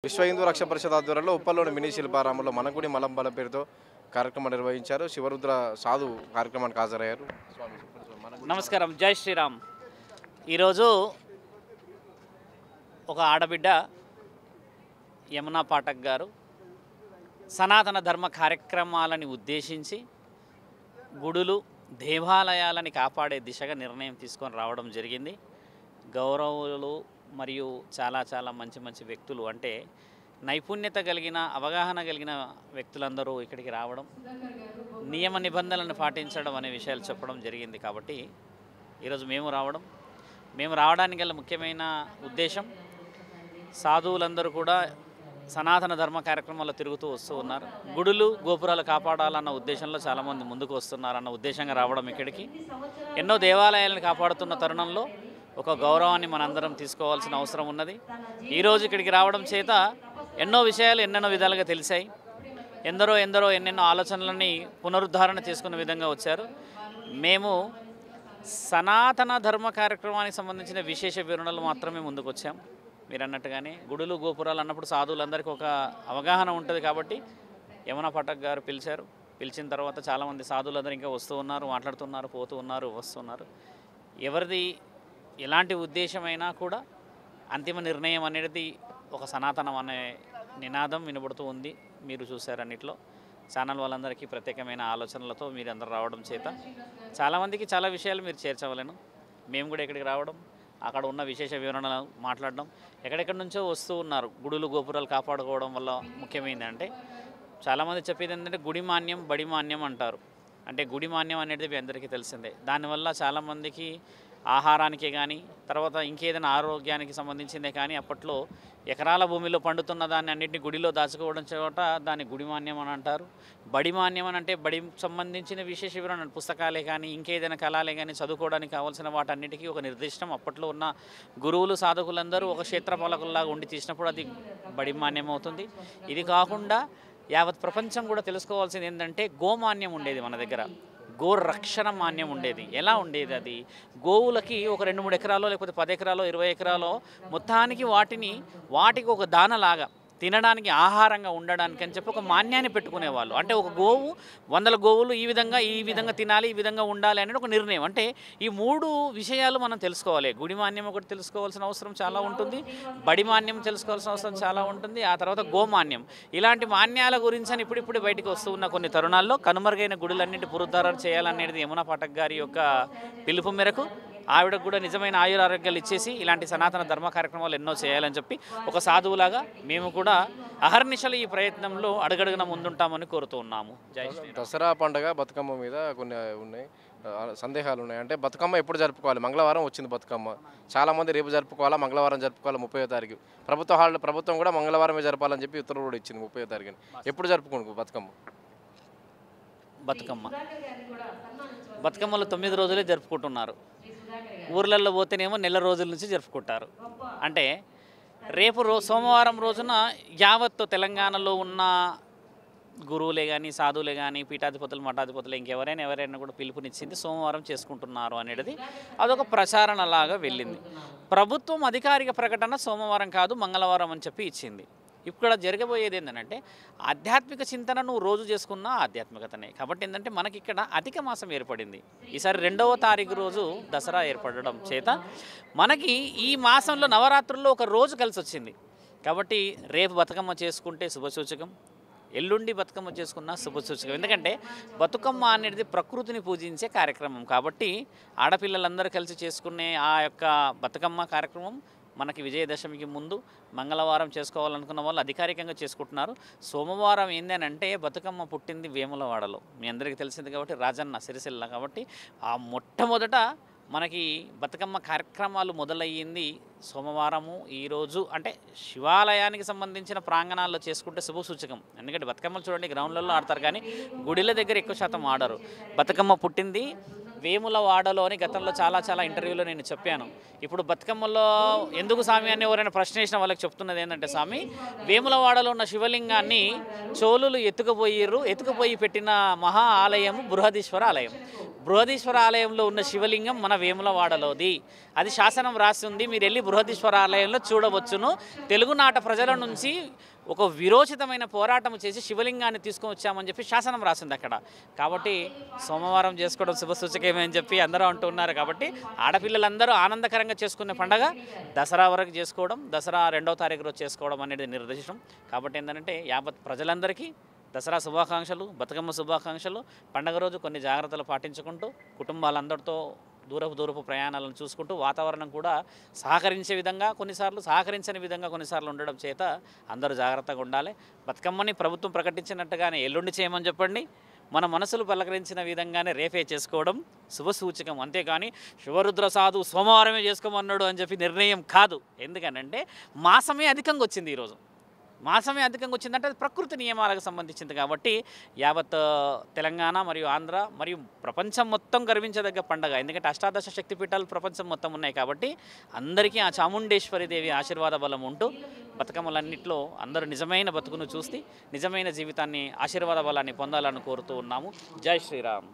విశ్వ హిందూ రక్షణ పరిషత్ ఆధ్వర్యంలో ఉప్పల్లోని మినీ శిల్పారామంలో మనగుడి మలంబల పేరుతో కార్యక్రమం నిర్వహించారు. శివరుద్ర సాధు కార్యక్రమానికి హాజరయ్యారు. నమస్కారం, జై శ్రీరామ్. ఈరోజు ఒక ఆడబిడ్డ యమునా పాఠక్ గారు సనాతన ధర్మ కార్యక్రమాలని ఉద్దేశించి గుడులు దేవాలయాలని కాపాడే దిశగా నిర్ణయం తీసుకొని రావడం జరిగింది. గౌరవులు మరియు చాలా మంచి వ్యక్తులు, అంటే నైపుణ్యత కలిగిన అవగాహన కలిగిన వ్యక్తులందరూ ఇక్కడికి రావడం, నియమ నిబంధనలను పాటించడం అనే విషయాలు చెప్పడం జరిగింది. కాబట్టి ఈరోజు మేము రావడానికి గల ముఖ్యమైన ఉద్దేశం, సాధువులందరూ కూడా సనాతన ధర్మ కార్యక్రమాల్లో తిరుగుతూ వస్తూ ఉన్నారు. గుడులు గోపురాలు కాపాడాలన్న ఉద్దేశంలో చాలామంది ముందుకు వస్తున్నారన్న ఉద్దేశంగా రావడం ఇక్కడికి. ఎన్నో దేవాలయాలను కాపాడుతున్న తరుణంలో ఒక గౌరవాన్ని మనందరం తీసుకోవాల్సిన అవసరం ఉన్నది. ఈరోజు ఇక్కడికి రావడం చేత ఎన్నో విషయాలు ఎన్నెన్నో విధాలుగా తెలిసాయి. ఎందరో ఎన్నెన్నో ఆలోచనలని పునరుద్ధరణ చేసుకున్న విధంగా వచ్చారు. మేము సనాతన ధర్మ కార్యక్రమానికి సంబంధించిన విశేష వివరణలు మాత్రమే ముందుకు వచ్చాం. మీరు అన్నట్టుగానే గుడులు గోపురాలు అన్నప్పుడు సాధువులందరికీ ఒక అవగాహన ఉంటుంది. కాబట్టి యమునా పాఠక్ గారు పిలిచారు. పిలిచిన తర్వాత చాలామంది సాధువులందరూ ఇంకా వస్తూ ఉన్నారు, మాట్లాడుతున్నారు, పోతూ ఉన్నారు, వస్తున్నారు. ఎవరిది ఎలాంటి ఉద్దేశమైనా కూడా అంతిమ నిర్ణయం అనేది ఒక సనాతనం అనే నినాదం వినబడుతూ ఉంది. మీరు చూశారు అన్నిట్లో. ఛానల్ వాళ్ళందరికీ ప్రత్యేకమైన ఆలోచనలతో మీరు అందరూ రావడం చేత చాలామందికి చాలా విషయాలు మీరు చేర్చవలేను. మేము కూడా ఇక్కడికి రావడం, అక్కడ ఉన్న విశేష వివరణలు మాట్లాడడం, ఎక్కడెక్కడి నుంచో వస్తూ ఉన్నారు. గుడులు గోపురాలు కాపాడుకోవడం వల్ల ముఖ్యమైనది అంటే చాలామంది చెప్పేది ఏంటంటే గుడి మాన్యం బడి మాన్యం అంటారు. అంటే గుడి మాన్యం అనేది మీ అందరికీ తెలిసిందే. దానివల్ల చాలామందికి ఆహారానికే కానీ, తర్వాత ఇంకేదైనా ఆరోగ్యానికి సంబంధించిందే కానీ, అప్పట్లో ఎకరాల భూమిలో పండుతున్న దాన్ని అన్నింటినీ గుడిలో దాచుకోవడం చోట దాన్ని గుడి మాన్యం అని అంటారు. బడి మాన్యం అని అంటే బడికి సంబంధించిన విశేష వివరణ, పుస్తకాలే కానీ ఇంకేదైనా కళాలే కానీ చదువుకోవడానికి కావాల్సిన వాటన్నిటికీ ఒక నిర్దిష్టం అప్పట్లో ఉన్న గురువులు సాధకులందరూ ఒక క్షేత్రపాలకుల్లాగా ఉండి తీసినప్పుడు అది బడి మాన్యం అవుతుంది. ఇది కాకుండా యావత్ ప్రపంచం కూడా తెలుసుకోవాల్సింది ఏంటంటే గోమాన్యం ఉండేది మన దగ్గర. గో రక్షణ మాన్యం ఉండేది. ఎలా ఉండేది? అది గోవులకి ఒక 2-3 ఎకరాలో లేకపోతే 10 ఎకరాలో 20 ఎకరాలో మొత్తానికి వాటికి ఒక దానలాగా తినడానికి ఆహారంగా ఉండడానికి అని చెప్పి ఒక మాన్యాన్ని పెట్టుకునేవాళ్ళు. అంటే ఒక గోవు 100 గోవులు ఈ విధంగా తినాలి, ఈ విధంగా ఉండాలి అనేది ఒక నిర్ణయం. అంటే ఈ 3 విషయాలు మనం తెలుసుకోవాలి. గుడి మాన్యం ఒకటి తెలుసుకోవాల్సిన అవసరం చాలా ఉంటుంది, బడి మాన్యం తెలుసుకోవాల్సిన అవసరం చాలా ఉంటుంది, ఆ తర్వాత గోమాన్యం. ఇలాంటి మాన్యాల గురించి అని ఇప్పుడు బయటకు వస్తూ ఉన్న కొన్ని తరుణాల్లో కనుమరుగైన గుడులన్నింటి పునరుద్ధరణ చేయాలనేది యమునా పాఠక్ గారి యొక్క పిలుపు మేరకు ఆవిడకు కూడా నిజమైన ఆయురారోగ్యాలు ఇచ్చేసి ఇలాంటి సనాతన ధర్మ కార్యక్రమాలు ఎన్నో చేయాలని చెప్పి ఒక సాధువులాగా మేము కూడా అహర్నిశలు ఈ ప్రయత్నంలో అడుగడుగున ముందుంటామని కోరుతూ ఉన్నాము. జై శ్రీరామ్. దసరా పండుగ బతుకమ్మ మీద కొన్ని ఉన్నాయి, సందేహాలు ఉన్నాయి. అంటే బతుకమ్మ ఎప్పుడు జరుపుకోవాలి? మంగళవారం వచ్చింది బతుకమ్మ. చాలామంది రేపు జరుపుకోవాలా, మంగళవారం జరుపుకోవాలి 30వ తారీఖు. ప్రభుత్వం కూడా మంగళవారమే జరపాలని చెప్పి ఉత్తర్వులు కూడా ఇచ్చింది 30వ తారీఖుని. ఎప్పుడు జరుపుకోండి బతుకమ్మలు 9 రోజులే జరుపుకుంటున్నారు. ఊర్లలో పోతేనేమో నెల రోజుల నుంచి జరుపుకుంటారు. అంటే రేపు సోమవారం రోజున యావత్తు తెలంగాణలో ఉన్న గురువులే కానీ సాధువులే కానీ పీఠాధిపతులు మఠాధిపతులు ఎవరైనా కూడా పిలుపునిచ్చింది సోమవారం చేసుకుంటున్నారు అనేది అదొక ప్రచారణలాగా వెళ్ళింది. ప్రభుత్వం అధికారిక ప్రకటన సోమవారం కాదు మంగళవారం అని చెప్పి ఇచ్చింది. ఇక్కడ జరగబోయేది ఏంటంటే ఆధ్యాత్మిక చింతన నువ్వు రోజు చేసుకున్న ఆధ్యాత్మికతనే. కాబట్టి ఏంటంటే మనకి ఇక్కడ అధిక మాసం ఏర్పడింది. ఈసారి 2వ తారీఖు రోజు దసరా ఏర్పడడం చేత మనకి ఈ మాసంలో నవరాత్రుల్లో ఒక రోజు కలిసి వచ్చింది. కాబట్టి రేపు బతుకమ్మ చేసుకుంటే శుభసూచకం, ఎల్లుండి బతుకమ్మ చేసుకున్న శుభసూచకం. ఎందుకంటే బతుకమ్మ అనేది ప్రకృతిని పూజించే కార్యక్రమం. కాబట్టి ఆడపిల్లలందరూ కలిసి చేసుకునే ఆ యొక్క బతుకమ్మ కార్యక్రమం మనకి విజయదశమికి ముందు మంగళవారం చేసుకోవాలనుకున్న వాళ్ళు అధికారికంగా చేసుకుంటున్నారు. సోమవారం ఏంటంటే బతుకమ్మ పుట్టింది వేములవాడలో, మీ అందరికీ తెలిసింది కాబట్టి, రాజన్న సిరిసిల్ల. కాబట్టి ఆ మొట్టమొదట మనకి బతుకమ్మ కార్యక్రమాలు మొదలయ్యింది సోమవారము. ఈరోజు అంటే శివాలయానికి సంబంధించిన ప్రాంగణాల్లో చేసుకుంటే శుభసూచకం. ఎందుకంటే బతుకమ్మలు చూడండి గ్రౌండ్లలో ఆడతారు కానీ గుడిల దగ్గర ఎక్కువ శాతం ఆడరు. బతుకమ్మ పుట్టింది వేములవాడలో అని గతంలో చాలా ఇంటర్వ్యూలో నేను చెప్పాను. ఇప్పుడు బతుకమ్మలో ఎందుకు స్వామి అని ఎవరైనా ప్రశ్న వేసిన వాళ్ళకి చెప్తున్నది ఏంటంటే, స్వామి వేములవాడలో ఉన్న శివలింగాన్ని చోళులు ఎత్తుకుపోయి పెట్టిన మహా ఆలయము బృహదీశ్వర ఆలయం. బృహదీశ్వర ఆలయంలో ఉన్న శివలింగం మన వేములవాడలోది. అది శాసనం రాసి ఉంది, మీరు వెళ్ళి బృహదీశ్వర ఆలయంలో చూడవచ్చును. తెలుగునాట ప్రజల నుంచి ఒక విరోచితమైన పోరాటం చేసి శివలింగాన్ని తీసుకొని వచ్చామని చెప్పి శాసనం రాసింది అక్కడ. కాబట్టి సోమవారం చేసుకోవడం శుభసూచకమే అని చెప్పి అందరూ అంటున్నారు. కాబట్టి ఆడపిల్లలందరూ ఆనందకరంగా చేసుకునే పండగ దసరా వరకు చేసుకోవడం, దసరా 2వ తారీఖు రోజు చేసుకోవడం అనేది నిర్దేశం. కాబట్టి ఏంటంటే యావత్ ప్రజలందరికీ దసరా శుభాకాంక్షలు, బతుకమ్మ శుభాకాంక్షలు. పండగ రోజు కొన్ని జాగ్రత్తలు పాటించుకుంటూ కుటుంబాలందరితో దూరపు ప్రయాణాలను చూసుకుంటూ వాతావరణం కూడా సహకరించే విధంగా కొన్నిసార్లు, సహకరించని విధంగా కొన్నిసార్లు ఉండడం చేత అందరూ జాగ్రత్తగా ఉండాలి. బతుకమ్మని ప్రభుత్వం ప్రకటించినట్టుగానే ఎల్లుండి చేయమని చెప్పండి. మన మనసులు పలకరించిన విధంగానే రేపే చేసుకోవడం శుభసూచకం. అంతేకాని శివరుద్ర సాధు సోమవారమే చేసుకోమన్నాడు అని చెప్పి నిర్ణయం కాదు. ఎందుకనంటే మాసమే అధికంగా వచ్చింది. ఈరోజు మాసమే అధికంగా వచ్చిందంటే అది ప్రకృతి నియమాలకు సంబంధించింది. కాబట్టి యావత్ తెలంగాణ మరియు ఆంధ్ర మరియు ప్రపంచం మొత్తం గర్వించదగ్గ పండగ. ఎందుకంటే అష్టాదశ శక్తిపీఠాలు ప్రపంచం మొత్తం ఉన్నాయి. కాబట్టి అందరికీ ఆ చాముండేశ్వరి దేవి ఆశీర్వాద బలం ఉంటూ బతుకమ్మలన్నింటిలో అందరూ నిజమైన బతుకును చూసి నిజమైన జీవితాన్ని, ఆశీర్వాద బలాన్ని పొందాలని కోరుతూ ఉన్నాము. జై శ్రీరామ్.